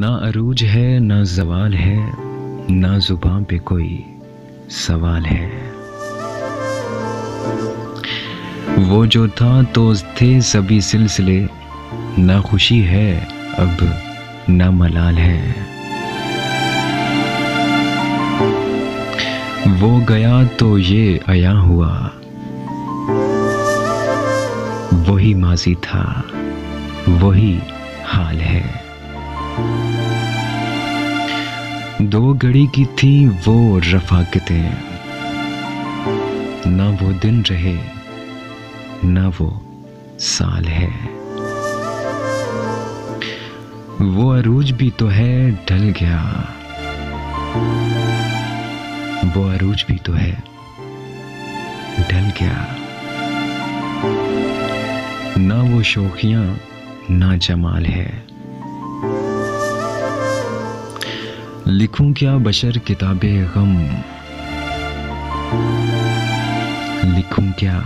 ना अरूज है ना ज़वाल है, ना ज़ुबान पे कोई सवाल है। वो जो था तो थे सभी सिलसिले, ना खुशी है अब ना मलाल है। वो गया तो ये आया हुआ, वही माजी था वही हाल है। दो घड़ी की थी वो रफ़ाक़तें, ना वो दिन रहे ना वो साल है। वो अरूज भी तो है ढल गया, वो अरूज भी तो है ढल गया। ना वो शौखियाँ ना जमाल है। लिखूं क्या बशर किताबे गम, लिखूं क्या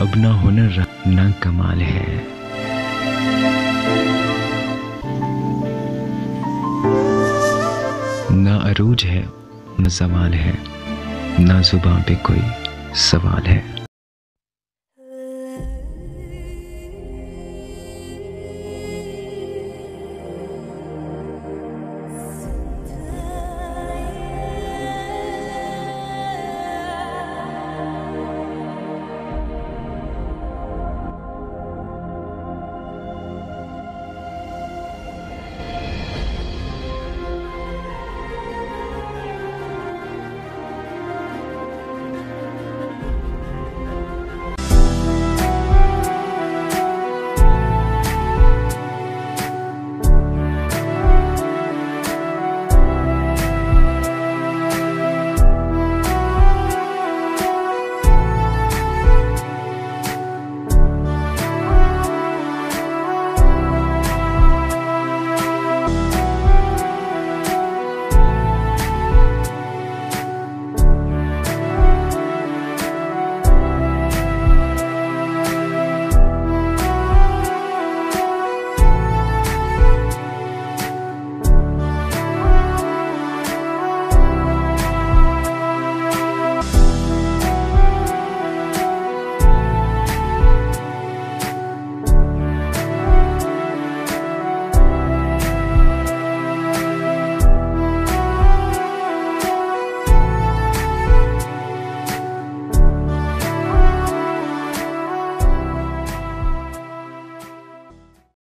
अब ना हुनर ना कमाल है। ना अरूज है ना ज़वाल है, ना ज़ुबान पे कोई सवाल है।